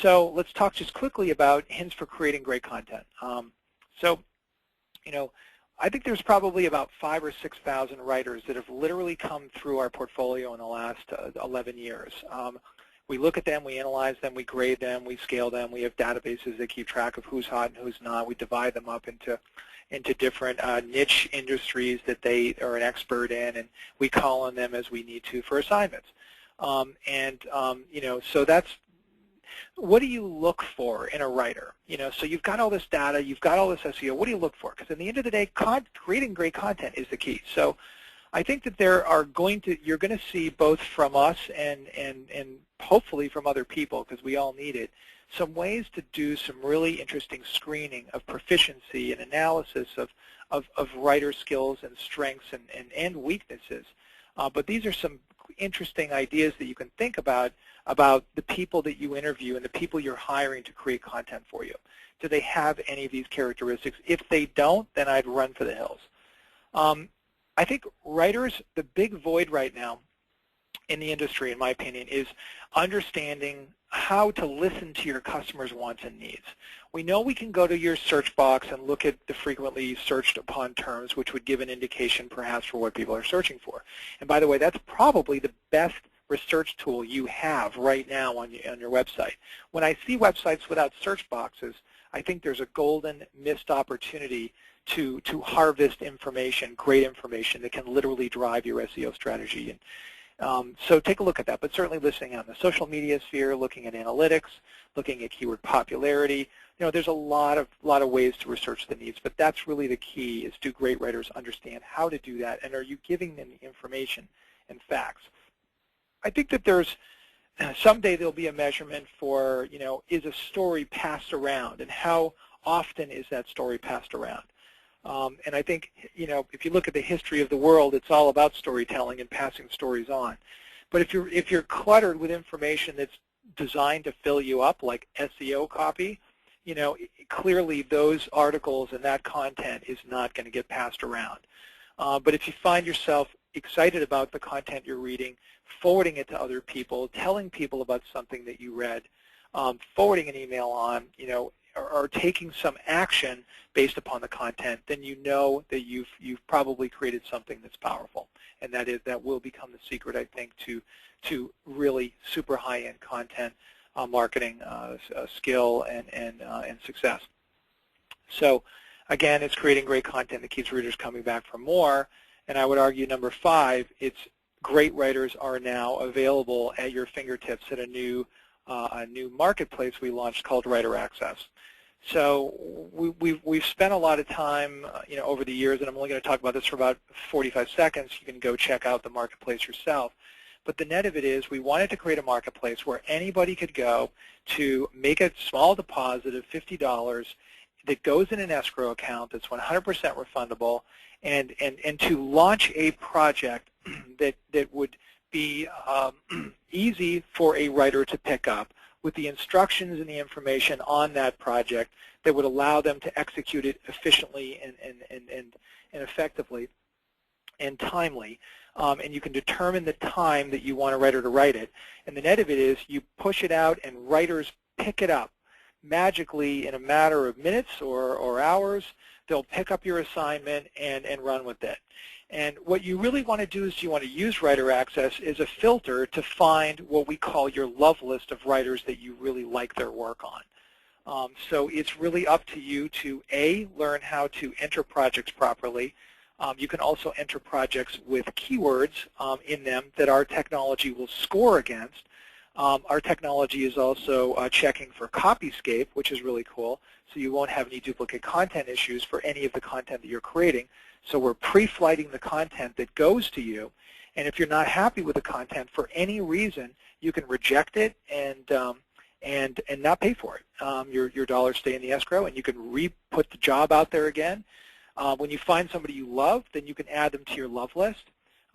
So let's talk just quickly about hints for creating great content. I think there's probably about 5,000 or 6,000 writers that have literally come through our portfolio in the last 11 years. We look at them, we analyze them, we grade them, we scale them. We have databases that keep track of who's hot and who's not. We divide them up into different niche industries that they are an expert in, and we call on them as we need to for assignments. So that's, what do you look for in a writer? So you've got all this data, you've got all this SEO. What do you look for? Because at the end of the day, creating great content is the key. So I think that you're going to see both from us and hopefully from other people, because we all need it, some ways to do some really interesting screening of proficiency and analysis of writer skills and strengths and weaknesses. But these are some interesting ideas that you can think about the people that you interview and the people you're hiring to create content for you. Do they have any of these characteristics? If they don't, then I'd run for the hills. I think writers, the big void right now in the industry, in my opinion, is understanding how to listen to your customers' wants and needs. We know we can go to your search box and look at the frequently searched upon terms, which would give an indication perhaps for what people are searching for. And by the way, that's probably the best research tool you have right now on your website. When I see websites without search boxes, I think there's a golden missed opportunity to harvest information, great information that can literally drive your SEO strategy. And so take a look at that, but certainly listening on the social media sphere, looking at analytics, looking at keyword popularity. There's a lot of ways to research the needs, but that's really the key, is do great writers understand how to do that, and are you giving them the information and facts? I think that someday there'll be a measurement for, is a story passed around, and how often is that story passed around? And I think, if you look at the history of the world, it's all about storytelling and passing stories on. But if you're cluttered with information that's designed to fill you up, like SEO copy, clearly those articles and that content is not going to get passed around. But if you find yourself excited about the content you're reading, forwarding it to other people, telling people about something that you read, forwarding an email on, or taking some action based upon the content, then you know that you've probably created something that's powerful, and that will become the secret, I think, to really super high-end content marketing skill and success. So again, it's creating great content that keeps readers coming back for more. And I would argue number 5, it's great writers are now available at your fingertips at a new marketplace we launched called Writer Access. So we've spent a lot of time, over the years, and I'm only going to talk about this for about 45 seconds. You can go check out the marketplace yourself. But the net of it is, we wanted to create a marketplace where anybody could go to make a small deposit of $50 that goes in an escrow account that's 100% refundable, and to launch a project that would be easy for a writer to pick up, with the instructions and the information on that project that would allow them to execute it efficiently and effectively and timely. And you can determine the time that you want a writer to write it. And the net of it is, you push it out and writers pick it up magically in a matter of minutes or hours. They'll pick up your assignment and run with it. And what you really want to do is you want to use Writer Access as a filter to find what we call your love list of writers that you really like their work on. So it's really up to you to, A, learn how to enter projects properly. You can also enter projects with keywords in them that our technology will score against. Our technology is also checking for copyscape, which is really cool, so you won't have any duplicate content issues for any of the content that you're creating. So we're pre-flighting the content that goes to you, and if you're not happy with the content for any reason, you can reject it and not pay for it. Your dollars stay in the escrow, and you can re-put the job out there again. When you find somebody you love, then you can add them to your love list,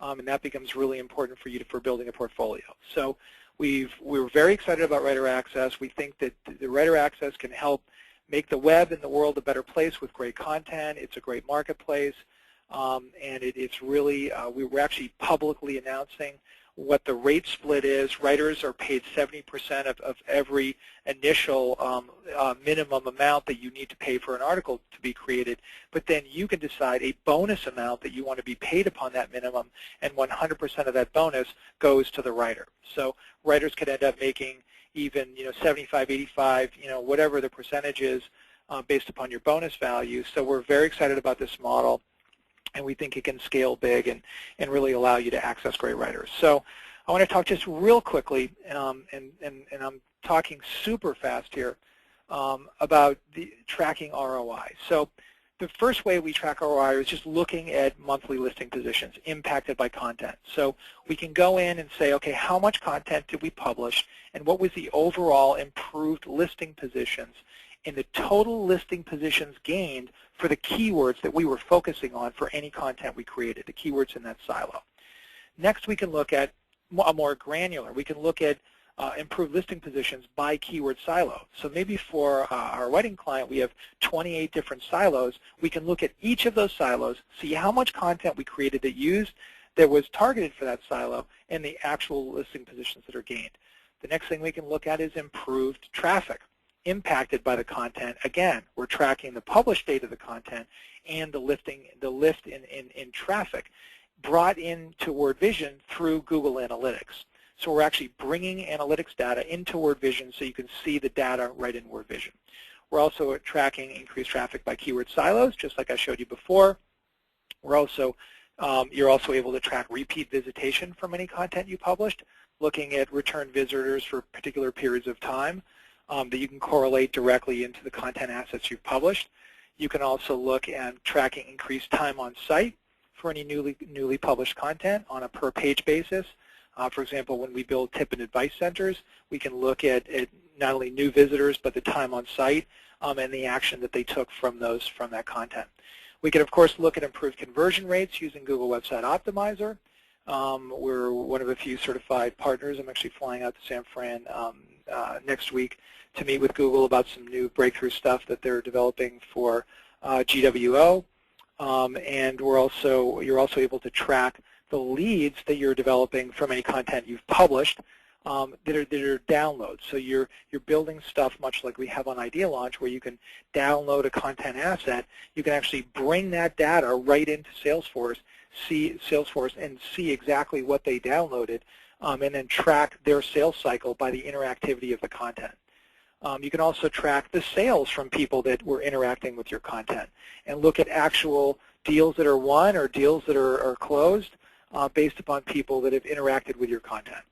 and that becomes really important for you for building a portfolio. So we're very excited about Writer Access. We think that the Writer Access can help make the web and the world a better place with great content. It's a great marketplace, and it's really, we're actually publicly announcing what the rate split is. Writers are paid 70% of every initial minimum amount that you need to pay for an article to be created, but then you can decide a bonus amount that you want to be paid upon that minimum, and 100% of that bonus goes to the writer. So writers could end up making even 75, 85, whatever the percentage is based upon your bonus value. So we're very excited about this model, and we think it can scale big and really allow you to access great writers. So I want to talk just real quickly, and I'm talking super fast here, about the tracking ROI. So the first way we track ROI is just looking at monthly listing positions impacted by content. So we can go in and say, okay, how much content did we publish, and what was the overall improved listing positions in the total listing positions gained for the keywords that we were focusing on for any content we created, the keywords in that silo. Next, we can look at a more granular. We can look at improved listing positions by keyword silo. So maybe for our wedding client, we have 28 different silos. We can look at each of those silos, see how much content we created that was targeted for that silo, and the actual listing positions that are gained. The next thing we can look at is improved traffic impacted by the content. Again, we're tracking the published date of the content and the lift in traffic brought into WordVision through Google Analytics. So we're actually bringing analytics data into WordVision so you can see the data right in WordVision. We're also tracking increased traffic by keyword silos, just like I showed you before. We're also, you're also able to track repeat visitation from any content you published, looking at return visitors for particular periods of time that you can correlate directly into the content assets you've published. You can also look at tracking increased time on site for any newly published content on a per-page basis. For example, when we build tip and advice centers, we can look at not only new visitors, but the time on site and the action that they took from that content. We can, of course, look at improved conversion rates using Google Website Optimizer. We're one of a few certified partners. I'm actually flying out to San Fran next week to meet with Google about some new breakthrough stuff that they're developing for GWO. And you're also able to track the leads that you're developing from any content you've published that are downloads. So you're building stuff much like we have on idealaunch, where you can download a content asset. You can actually bring that data right into Salesforce and see exactly what they downloaded, and then track their sales cycle by the interactivity of the content. You can also track the sales from people that were interacting with your content and look at actual deals that are won or deals that are closed based upon people that have interacted with your content.